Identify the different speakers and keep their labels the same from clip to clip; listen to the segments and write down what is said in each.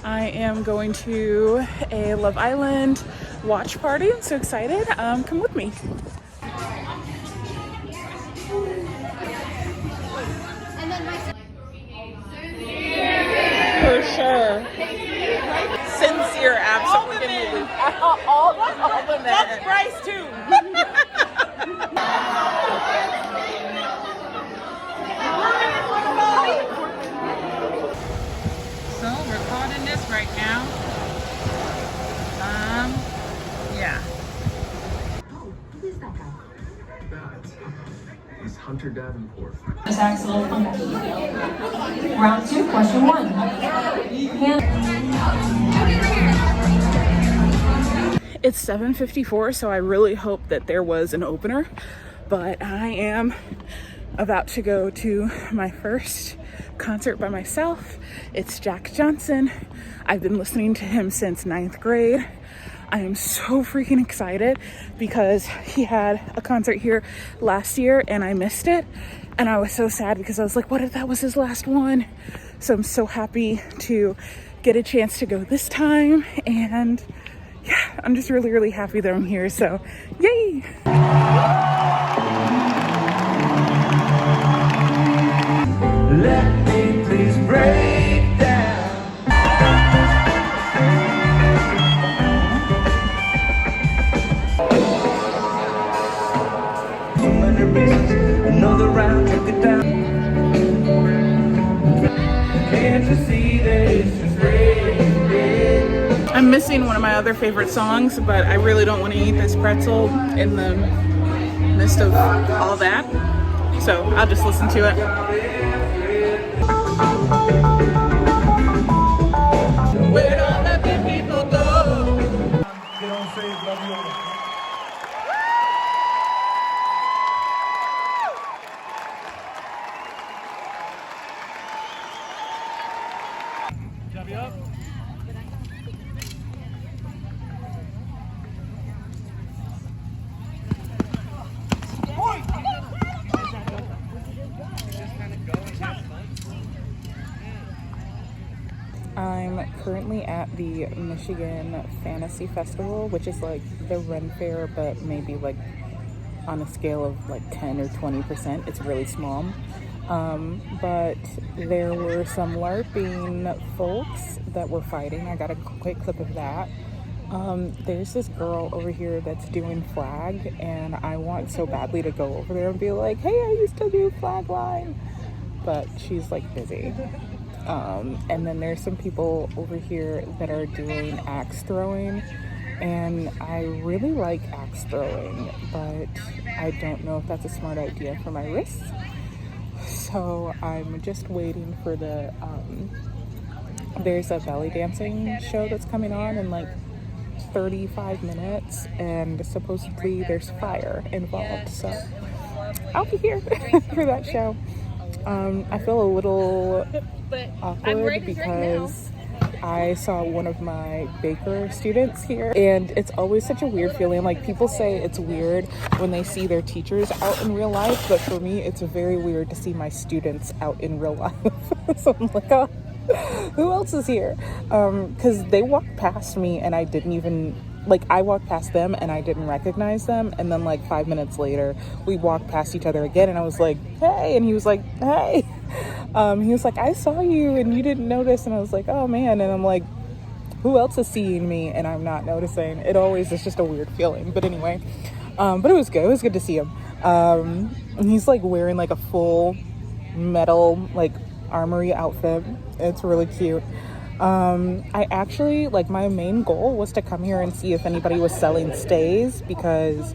Speaker 1: I am going to a Love Island watch party. I'm so excited. Come with me. For sure. Sincere, absolutely. All the men. That's Bryce too. So we're caught in this right now. Yeah.
Speaker 2: Oh, who is that guy?
Speaker 3: He's Hunter Davenport.
Speaker 2: This acts a little funky. Round 2, question 1.
Speaker 1: It's 7:54, so I really hope that there was an opener, but I am about to go to my first concert by myself. It's Jack Johnson. I've been listening to him since 9th grade. I am so freaking excited because he had a concert here last year and I missed it. And I was so sad because I was like, what if that was his last one? So I'm so happy to get a chance to go this time. And yeah, I'm just really, really happy that I'm here. So yay!
Speaker 4: Let me please break down. So many reasons, another round took it down. Can't you see that it's just raining?
Speaker 1: I'm missing one of my other favorite songs, but I really don't want to eat this pretzel in the midst of all that. So I'll just listen to it.
Speaker 4: Where'd all the good people go? Get on stage, love you all. Job you up.
Speaker 1: I'm currently at the Michigan Fantasy Festival, which is like the Ren Fair, but maybe like on a scale of like 10 or 20%. It's really small. But there were some LARPing folks that were fighting. I got a quick clip of that. There's this girl over here that's doing flag, and I want so badly to go over there and be like, hey, I used to do flag line, but she's like busy. And then there's some people over here that are doing axe throwing, and I really like axe throwing, but I don't know if that's a smart idea for my wrists. So I'm just waiting for the there's a belly dancing show that's coming on in like 35 minutes, and supposedly there's fire involved, so I'll be here for that show. I feel a little awkward because I saw one of my Baker students here, and it's always such a weird feeling. Like, people say it's weird when they see their teachers out in real life, but for me it's very weird to see my students out in real life. So I'm like, oh, who else is here? Because they walked past me and I didn't even, like, I walked past them and I didn't recognize them, and then like 5 minutes later we walked past each other again and I was like, hey, and he was like, hey. He was like, I saw you and you didn't notice, and I was like, oh man. And I'm like, who else is seeing me and I'm not noticing? It always is just a weird feeling. But anyway, but it was good. It was good to see him. And he's like wearing like a full metal like armory outfit. It's really cute. I actually, like, my main goal was to come here and see if anybody was selling stays, because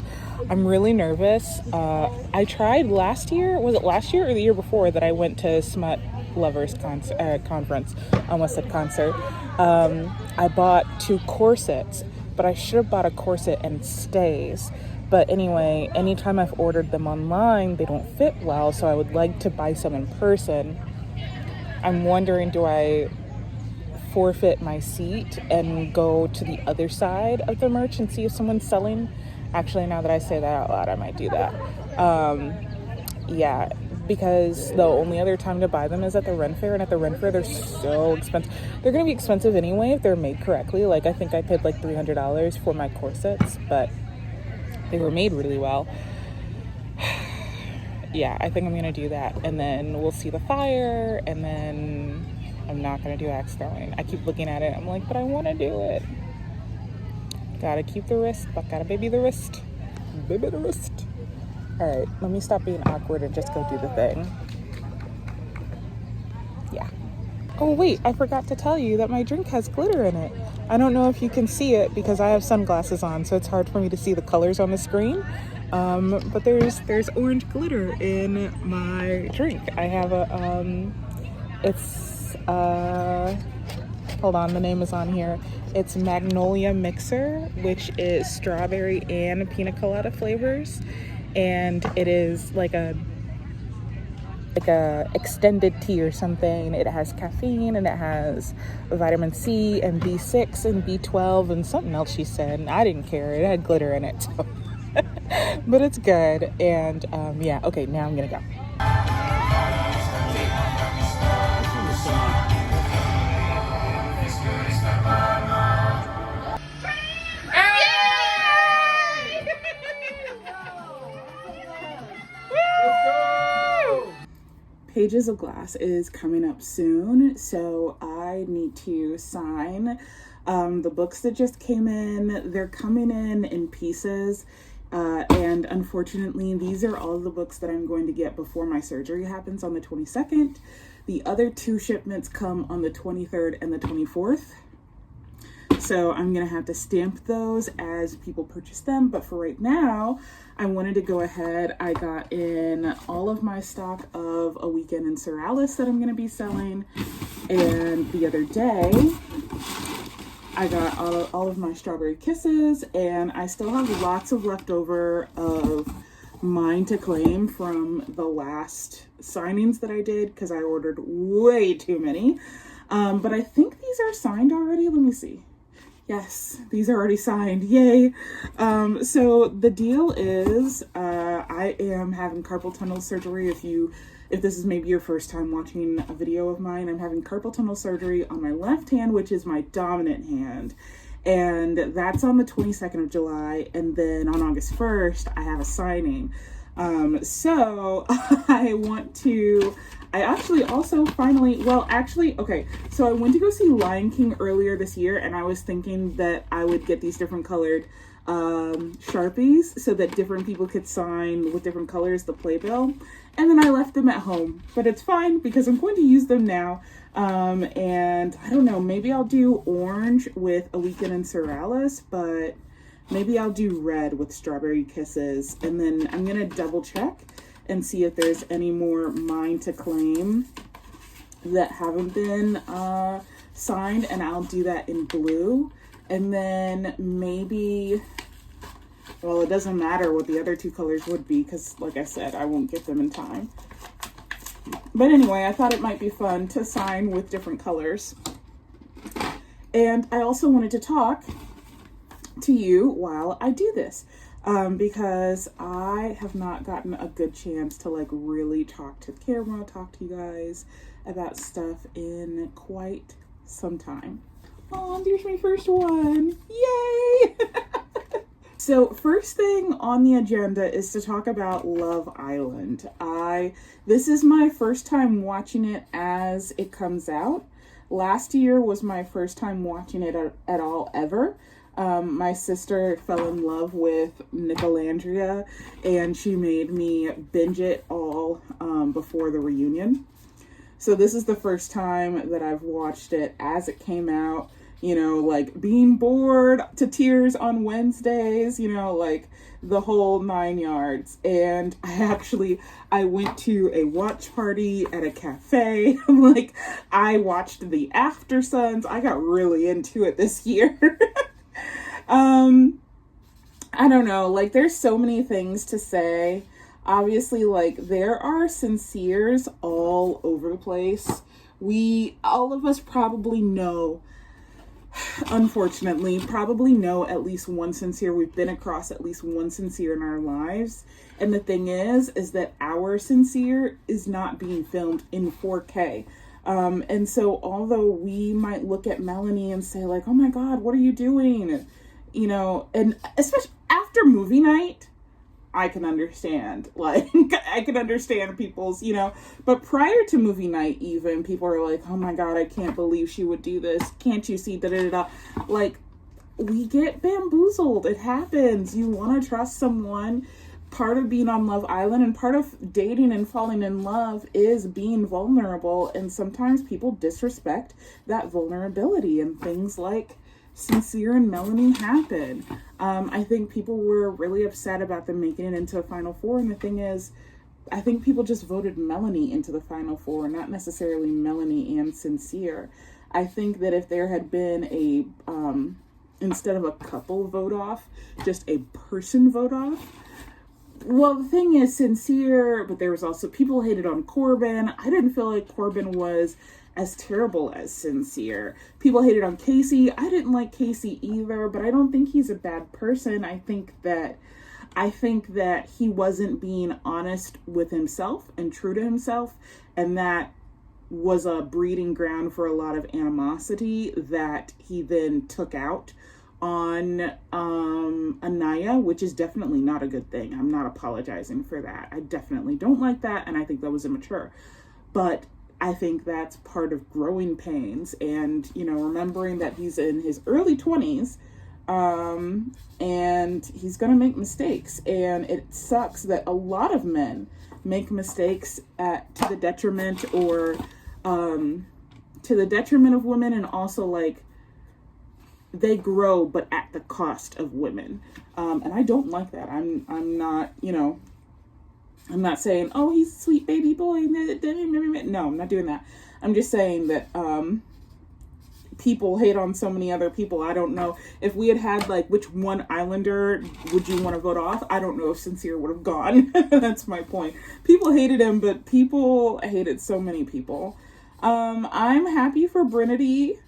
Speaker 1: I'm really nervous. I tried last year, was it last year or the year before, that I went to Smut Lovers conference, almost said concert. I bought 2 corsets, but I should have bought a corset and stays. But anyway, anytime I've ordered them online, they don't fit well, so I would like to buy some in person. I'm wondering, do I forfeit my seat and go to the other side of the merch and see if someone's selling? Actually, now that I say that out loud, I might do that. Yeah, because the only other time to buy them is at the Ren Fair, and at the Ren Fair they're so expensive. They're gonna be expensive anyway if they're made correctly. Like, I think I paid like $300 for my corsets, but they were made really well. Yeah, I think I'm gonna do that, and then we'll see the fire, and then I'm not gonna do axe throwing. I keep looking at it, I'm like, but I want to do it. Gotta keep the wrist, but gotta baby the wrist. Baby the wrist. All right, let me stop being awkward and just go do the thing. Yeah. Oh wait, I forgot to tell you that my drink has glitter in it. I don't know if you can see it because I have sunglasses on, so it's hard for me to see the colors on the screen. But there's orange glitter in my drink. I have hold on, the name is on here. It's Magnolia Mixer, which is strawberry and pina colada flavors. And it is like a extended tea or something. It has caffeine, and it has vitamin C and B6 and B12 and something else she said. And I didn't care. It had glitter in it. So. But it's good. And yeah, okay, now I'm gonna go. Pages of Glass is coming up soon, so I need to sign the books that just came in. They're coming in pieces, and unfortunately these are all the books that I'm going to get before my surgery happens on the 22nd. The other 2 shipments come on the 23rd and the 24th. So I'm gonna have to stamp those as people purchase them, but for right now, I wanted to go ahead. I got in all of my stock of A Weekend in Sir Alice that I'm gonna be selling, and the other day, I got all of my Strawberry Kisses, and I still have lots of leftover of Mine to Claim from the last signings that I did, because I ordered way too many, but I think these are signed already. Let me see. Yes, these are already signed. Yay. So the deal is, I am having carpal tunnel surgery. If this is maybe your first time watching a video of mine, I'm having carpal tunnel surgery on my left hand, which is my dominant hand. And that's on the 22nd of July. And then on August 1st, I have a signing. So I actually also finally, okay, so I went to go see Lion King earlier this year, and I was thinking that I would get these different colored Sharpies so that different people could sign with different colors the playbill, and then I left them at home, but it's fine because I'm going to use them now. And I don't know, maybe I'll do orange with A Weekend in Sir Alice, but maybe I'll do red with Strawberry Kisses, and then I'm gonna double check and see if there's any more Mine to Claim that haven't been signed, and I'll do that in blue. And then maybe, well, it doesn't matter what the other 2 colors would be, because like I said, I won't get them in time. But anyway, I thought it might be fun to sign with different colors. And I also wanted to talk to you while I do this. Because I have not gotten a good chance to like really talk to the camera, talk to you guys about stuff in quite some time. Oh, there's my first one. Yay! So first thing on the agenda is to talk about Love Island. This is my first time watching it as it comes out. Last year was my first time watching it at all ever. My sister fell in love with Nicolandria, and she made me binge it all before the reunion. So this is the first time that I've watched it as it came out, you know, like being bored to tears on Wednesdays, you know, like the whole 9 yards. And I went to a watch party at a cafe. Like, I watched the After Suns. I got really into it this year. I don't know, like there's so many things to say. Obviously, like there are sinceres all over the place. All of us probably know unfortunately, probably know at least one sincere. We've been across at least one sincere in our lives. And the thing is that our sincere is not being filmed in 4K. And so although we might look at Melanie and say like, oh my God, what are you doing? You know, and especially after movie night, I can understand, like, I can understand people's, you know, but prior to movie night, even, people are like, oh my God, I can't believe she would do this. Can't you see, da-da-da-da. Like, we get bamboozled. It happens. You want to trust someone. Part of being on Love Island and part of dating and falling in love is being vulnerable. And sometimes people disrespect that vulnerability, and things like Sincere and Melanie happen. I think people were really upset about them making it into a Final Four. And the thing is, I think people just voted Melanie into the Final Four, not necessarily Melanie and Sincere. I think that if there had been a, instead of a couple vote off, just a person vote off. Well, the thing is, Sincere, but there was also, people hated on Corbin. I didn't feel like Corbin was as terrible as Sincere. People hated on Casey. I didn't like Casey either, but I don't think he's a bad person. I think that he wasn't being honest with himself and true to himself, and that was a breeding ground for a lot of animosity that he then took out on Anaya, which is definitely not a good thing. I'm not apologizing for that. I definitely don't like that, and I think that was immature. But I think that's part of growing pains, and, you know, remembering that he's in his early 20s, and he's gonna make mistakes, and it sucks that a lot of men make mistakes to the detriment of women, and also, like, they grow, but at the cost of women. And I don't like that. I'm not, you know, I'm not saying, oh, he's a sweet baby boy. No, I'm not doing that. I'm just saying that, people hate on so many other people. I don't know if we had like, which one Islander would you want to vote off? I don't know if Sincere would have gone. That's my point. People hated him, but people hated so many people. I'm happy for Brinity,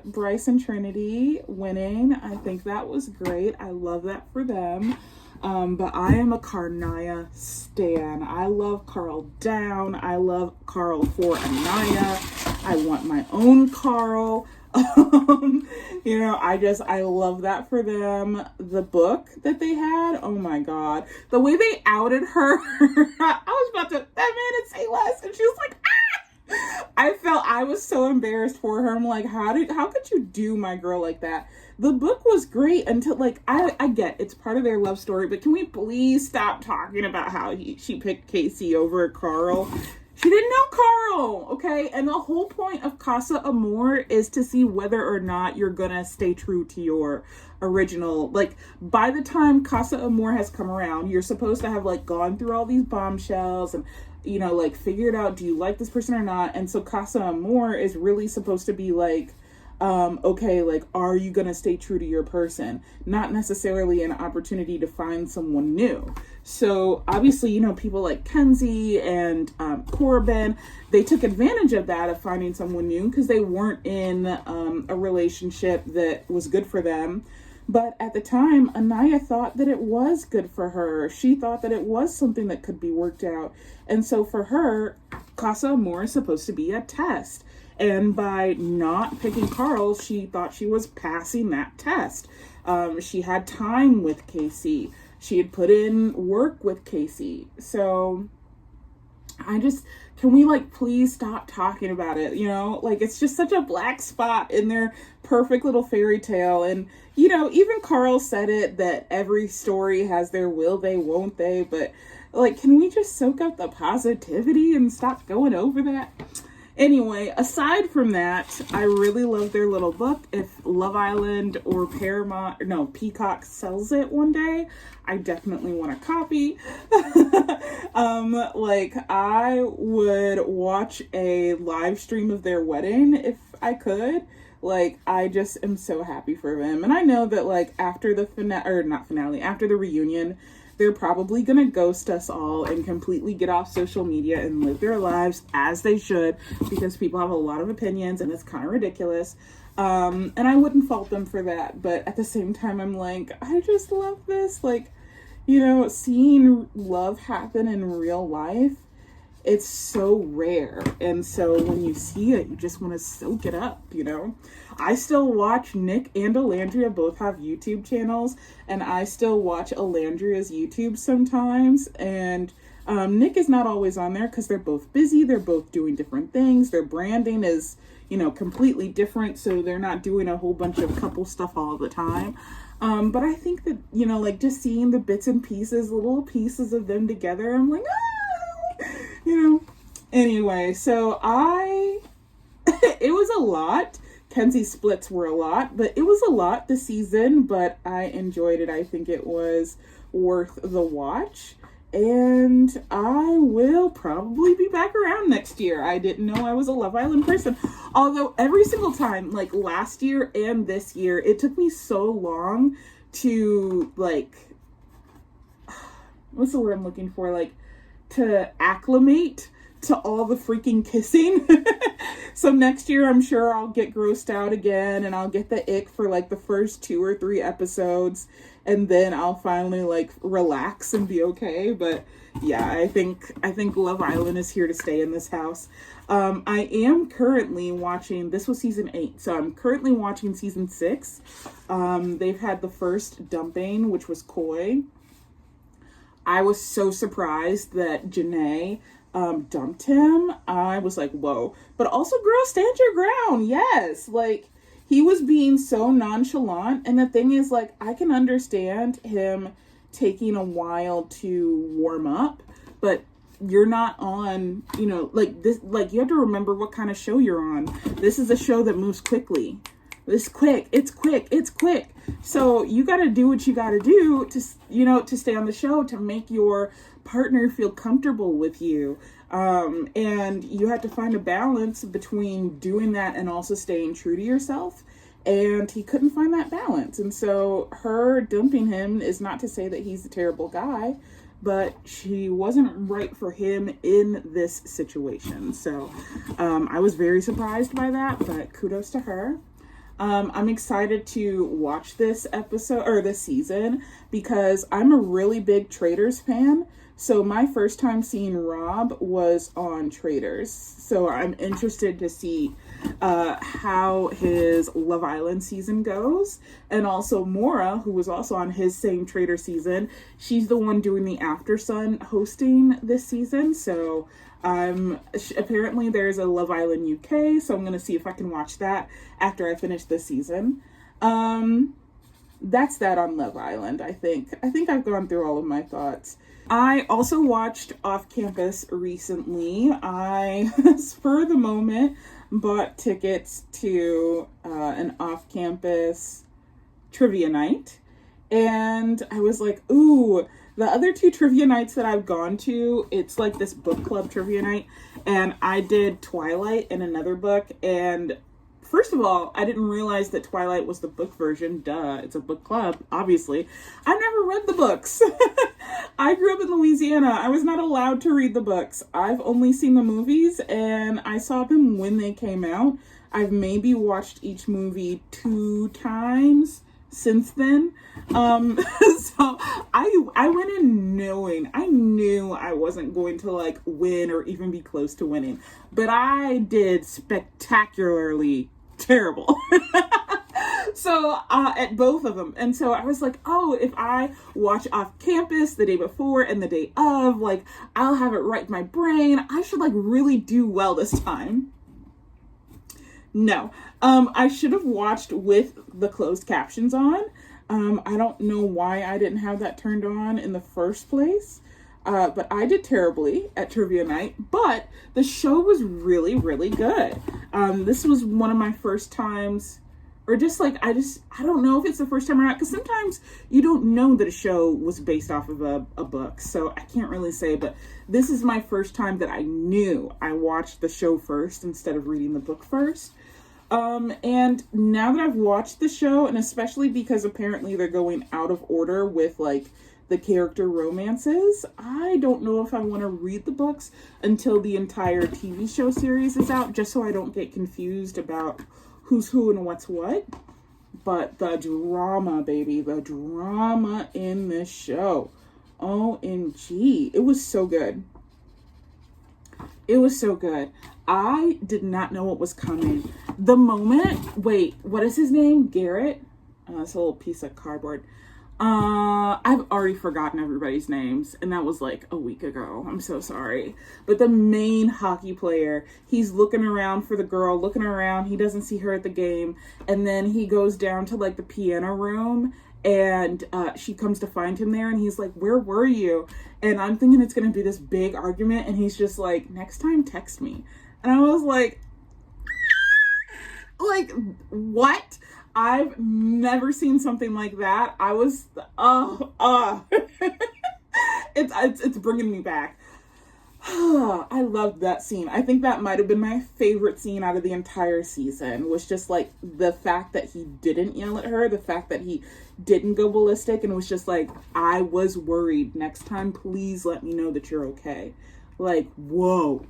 Speaker 1: Bryce and Trinity winning. I think that was great. I love that for them. But I am a Carnaya stan. I love Carl down. I love Carl for Anaya. I want my own Carl. You know, I love that for them. The book that they had, oh my God. The way they outed her, I was about to, that man didn't say less. And she was like, ah! I was so embarrassed for her. I'm like, how could you do my girl like that? The book was great until, like, I get it's part of their love story, but can we please stop talking about how she picked Casey over Carl? She didn't know Carl, okay? And the whole point of Casa Amor is to see whether or not you're gonna stay true to your original. Like, by the time Casa Amor has come around, you're supposed to have, like, gone through all these bombshells and, you know, like, figured out, do you like this person or not? And so Casa Amor is really supposed to be, like, okay, like, are you gonna stay true to your person? Not necessarily an opportunity to find someone new. So obviously, you know, people like Kenzie and Corbin, they took advantage of that, of finding someone new, because they weren't in a relationship that was good for them. But at the time, Anaya thought that it was good for her. She thought that it was something that could be worked out. And so for her, Casa Amor is supposed to be a test. And by not picking Carl, she thought she was passing that test. She had time with Casey. She had put in work with Casey. So can we, like, please stop talking about it? You know, like, it's just such a black spot in their perfect little fairy tale. And, you know, even Carl said it, that every story has their will they, won't they? But, like, can we just soak up the positivity and stop going over that? Anyway, aside from that, I really love their little book. If Love Island or Peacock sells it one day, I definitely want a copy. Like, I would watch a live stream of their wedding if I could. Like, I just am so happy for them. And I know that, like, after the after the reunion, they're probably gonna ghost us all and completely get off social media and live their lives as they should, because people have a lot of opinions and it's kind of ridiculous. And I wouldn't fault them for that, but at the same time, I'm like, I just love this. Like, you know, seeing love happen in real life, it's so rare. And so when you see it, you just want to soak it up, you know? I still watch Nick and Alandria both have YouTube channels, and I still watch Alandria's YouTube sometimes. And Nick is not always on there because they're both busy. They're both doing different things. Their branding is, you know, completely different. So they're not doing a whole bunch of couple stuff all the time. But I think that, you know, like just seeing the bits and pieces, little pieces of them together, I'm like, ah, you know. Anyway, so it was a lot. Kenzie's splits were a lot, but it was a lot this season, but I enjoyed it. I think it was worth the watch, and I will probably be back around next year. I didn't know I was a Love Island person, although every single time, like last year and this year, it took me so long to, like, what's the word I'm looking for? Like, to acclimate to all the freaking kissing. So next year, I'm sure I'll get grossed out again, and I'll get the ick for like the first 2 or 3 episodes, and then I'll finally like relax and be okay. But yeah, I think Love Island is here to stay in this house. I am currently watching, this was season 8, so I'm currently watching season 6. They've had the first dumping, which was Koi. I was so surprised that Janae dumped him. I was like, whoa. But also, girl, stand your ground. Yes. Like, he was being so nonchalant. And the thing is, like, I can understand him taking a while to warm up, but you're not on, you know, like this, like you have to remember what kind of show you're on. This is a show that moves quickly. It's quick. So you got to do what you got to do to, you know, to stay on the show, to make your partner feel comfortable with you. And you have to find a balance between doing that and also staying true to yourself. And he couldn't find that balance. And so her dumping him is not to say that he's a terrible guy, but she wasn't right for him in this situation. So I was very surprised by that, but kudos to her. I'm excited to watch this episode or this season because I'm a really big Traitors fan. So my first time seeing Rob was on Traitors. So I'm interested to see how his Love Island season goes. And also Maura, who was also on his same Traitor season, she's the one doing the After Sun hosting this season. So apparently there's a Love Island UK, so I'm going to see if I can watch that after I finish this season. That's that on Love Island, I think. I think I've gone through all of my thoughts. I also watched Off Campus recently. I, for the moment, bought tickets to an Off Campus trivia night. And I was like, ooh, the other 2 trivia nights that I've gone to, it's like this book club trivia night. And I did Twilight and another book. And first of all, I didn't realize that Twilight was the book version. Duh, it's a book club, obviously. I've never read the books. I grew up in Louisiana. I was not allowed to read the books. I've only seen the movies, and I saw them when they came out. I've maybe watched each movie 2 times since then. So I went in knowing, I knew I wasn't going to like win or even be close to winning, but I did spectacularly terrible. So at both of them. And so I was like, oh, if I watch Off Campus the day before and the day of, like, I'll have it right in my brain. I should like really do well this time. No, I should have watched with the closed captions on. I don't know why I didn't have that turned on in the first place. But I did terribly at trivia night, but the show was really, really good. This was one of my first times, or just like, I don't know if it's the first time or not, because sometimes you don't know that a show was based off of a book, so I can't really say, but this is my first time that I knew I watched the show first instead of reading the book first. And now that I've watched the show, and especially because apparently they're going out of order with like the character romances. I don't know if I want to read the books until the entire TV show series is out, just so I don't get confused about who's who and what's what. But the drama, baby, the drama in this show. OMG. It was so good. It was so good. I did not know what was coming. The moment, wait, what is his name? Garrett? It's a little piece of cardboard. I've already forgotten everybody's names, and that was like a week ago. I'm so sorry. But the main hockey player, he's looking around for the girl, looking around. He doesn't see her at the game. And then he goes down to like the piano room, and she comes to find him there, and he's like, where were you? And I'm thinking it's going to be this big argument, and he's just like, next time text me. And I was like, what? I've never seen something like that. I was, it's bringing me back. I loved that scene. I think that might have been my favorite scene out of the entire season, was just like the fact that he didn't yell at her, the fact that he didn't go ballistic, and was just like, I was worried. Next time, please let me know that you're okay. Like, whoa.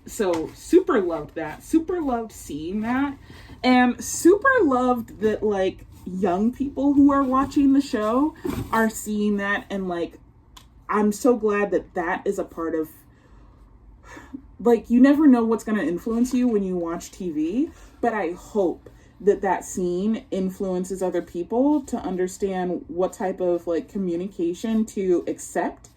Speaker 1: So super loved that. Super loved seeing that. And super loved that, like, young people who are watching the show are seeing that. And, like, I'm so glad that that is a part of, like, you never know what's going to influence you when you watch TV. But I hope that that scene influences other people to understand what type of, like, communication to accept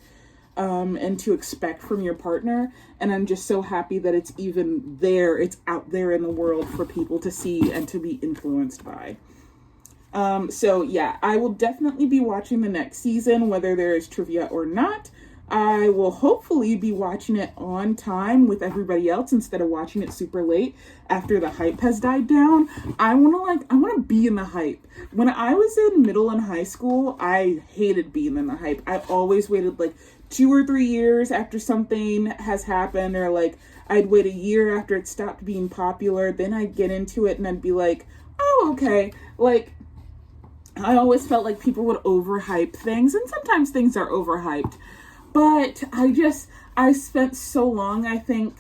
Speaker 1: and to expect from your partner. And I'm just so happy that it's even there, it's out there in the world for people to see and to be influenced by. So yeah, I will definitely be watching the next season, whether there is trivia or not. I will hopefully be watching it on time with everybody else instead of watching it super late after the hype has died down. I want to be in the hype. When I was in middle and high school, I hated being in the hype. I always waited like 2 or 3 years after something has happened, or like I'd wait a year after it stopped being popular. Then I'd get into it and I'd be like, oh, okay. Like, I always felt like people would overhype things, and sometimes things are overhyped. But I spent so long, I think,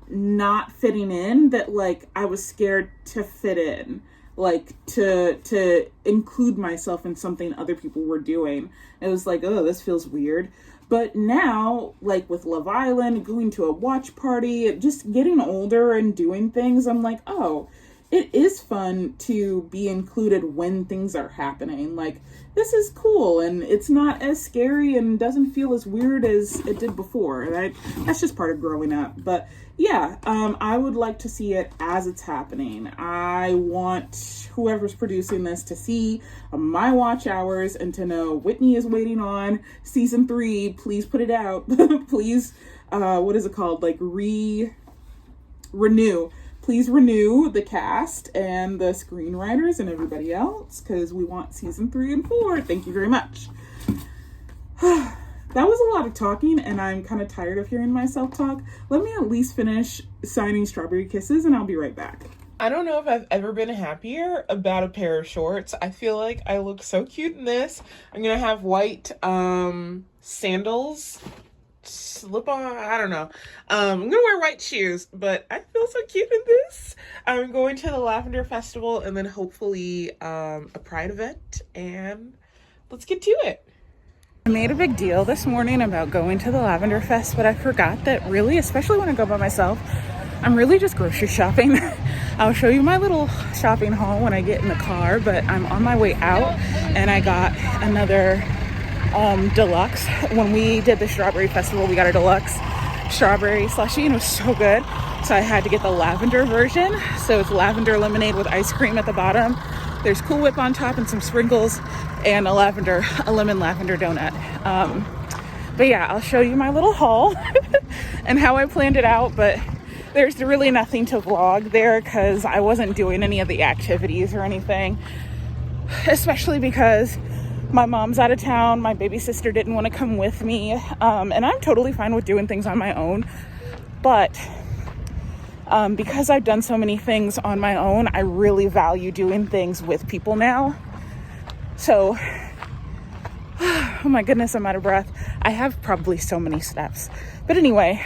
Speaker 1: not fitting in that, like, I was scared to fit in, like, to include myself in something other people were doing. It was like, oh, this feels weird. But now, like, with Love Island, going to a watch party, just getting older and doing things, I'm like, oh, it is fun to be included when things are happening. Like, this is cool, and it's not as scary and doesn't feel as weird as it did before. That's just part of growing up. But yeah, I would like to see it as it's happening. I want whoever's producing this to see my watch hours and to know Whitney is waiting on season 3. Please put it out. Please, what is it called? Like, renew. Please renew the cast and the screenwriters and everybody else, because we want season 3 and 4. Thank you very much. That was a lot of talking, and I'm kind of tired of hearing myself talk. Let me at least finish signing Strawberry Kisses, and I'll be right back.
Speaker 3: I don't know if I've ever been happier about a pair of shorts. I feel like I look so cute in this. I'm going to have white sandals, slip on, I don't know. I'm gonna wear white shoes, but I feel so cute in this. I'm going to the Lavender Festival and then hopefully a Pride event, and let's get to it.
Speaker 1: I made a big deal this morning about going to the Lavender Fest, but I forgot that really, especially when I go by myself, I'm really just grocery shopping. I'll show you my little shopping haul when I get in the car, but I'm on my way out, and I got another deluxe. When we did the Strawberry Festival, we got a deluxe strawberry slushie, and it was so good, so I had to get the lavender version. So it's lavender lemonade with ice cream at the bottom. There's Cool Whip on top and some sprinkles, and a lemon lavender donut. But yeah, I'll show you my little haul and how I planned it out. But there's really nothing to vlog there because I wasn't doing any of the activities or anything, especially because my mom's out of town. My baby sister didn't want to come with me. And I'm totally fine with doing things on my own. But because I've done so many things on my own, I really value doing things with people now. So Oh my goodness, I'm out of breath. I have probably so many steps. But anyway,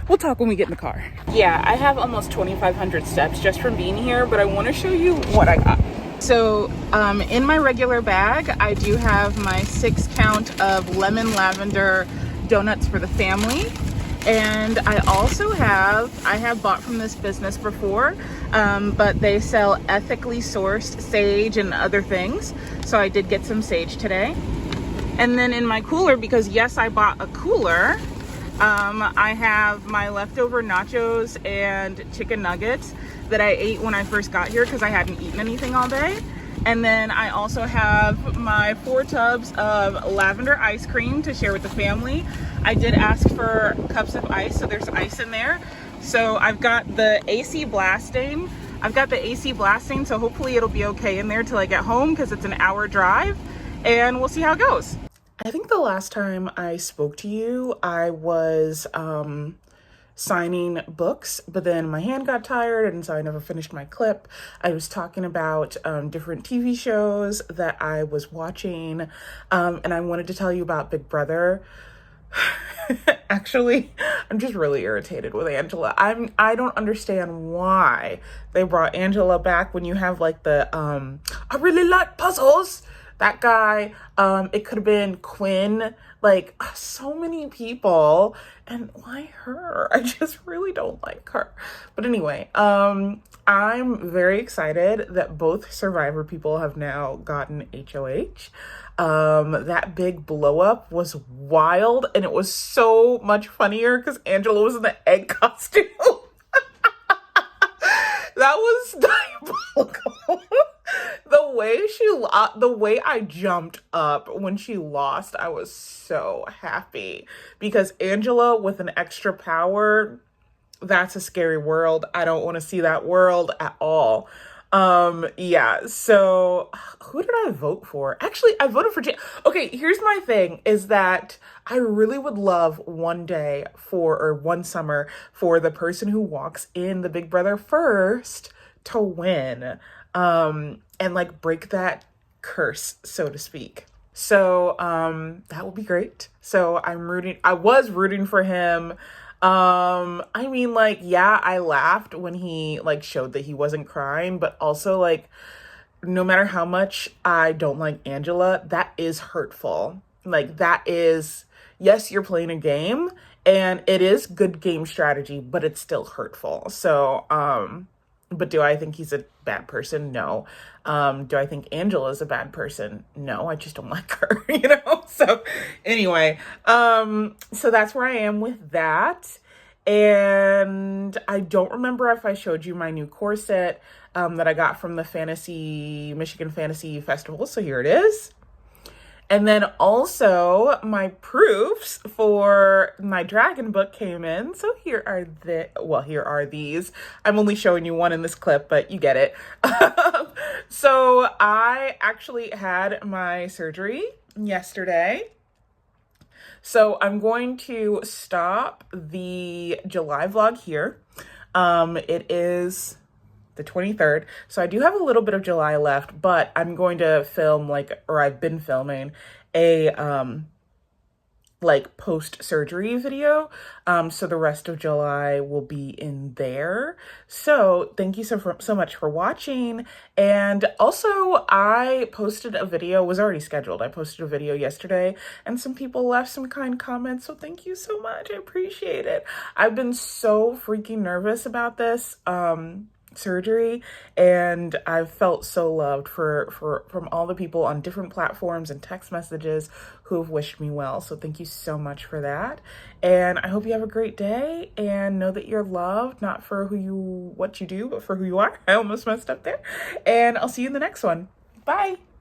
Speaker 1: we'll talk when we get in the car. Yeah, I have almost 2,500 steps just from being here, but I want to show you what I got. So in my regular bag, I do have my 6 count of lemon lavender donuts for the family. And I also I have bought from this business before, but they sell ethically sourced sage and other things. So I did get some sage today. And then in my cooler, because yes, I bought a cooler, I have my leftover nachos and chicken nuggets that I ate when I first got here because I hadn't eaten anything all day. And then I also have my 4 tubs of lavender ice cream to share with the family. I did ask for cups of ice, so there's ice in there. So I've got the AC blasting. So hopefully it'll be okay in there till I get home because it's an hour drive, and we'll see how it goes. I think the last time I spoke to you, I was signing books, but then my hand got tired and so I never finished my clip. I was talking about different TV shows that I was watching, and I wanted to tell you about Big Brother. Actually, I'm just really irritated with Angela. I don't understand why they brought Angela back when you have like the I really like puzzles. That guy, it could have been Quinn, like so many people, and why her? I just really don't like her. But anyway, I'm very excited that both Survivor people have now gotten HOH. That big blow up was wild, and it was so much funnier because Angela was in the egg costume. That was diabolical. The way I jumped up when she lost, I was so happy because Angela with an extra power, that's a scary world. I don't want to see that world at all. Yeah, so who did I vote for? Actually, I voted for Okay, here's my thing is that I really would love one summer for the person who walks in the Big Brother first to win. And like break that curse, so to speak. So, that would be great. So I was rooting for him. I mean, like, yeah, I laughed when he like showed that he wasn't crying, but also like, no matter how much I don't like Angela, that is hurtful. Like that is, yes, you're playing a game and it is good game strategy, but it's still hurtful. So, but do I think he's a bad person? No. Do I think Angela's a bad person? No, I just don't like her, So anyway, so that's where I am with that. And I don't remember if I showed you my new corset that I got from the Michigan Fantasy Festival. So here it is. And then also my proofs for my dragon book came in. So here are these. I'm only showing you one in this clip, but you get it. So I actually had my surgery yesterday. So I'm going to stop the July vlog here. It is the 23rd. So I do have a little bit of July left, but I'm going to film I've been filming a post-surgery video. So the rest of July will be in there. So thank you so much for watching. And also I posted a video, was already scheduled. I posted a video yesterday and some people left some kind comments. So thank you so much. I appreciate it. I've been so freaking nervous about this surgery, and I've felt so loved from all the people on different platforms and text messages who have wished me well. So thank you so much for that, and I hope you have a great day and know that you're loved, not for what you do, but for who you are. I almost messed up there, and I'll see you in the next one. Bye.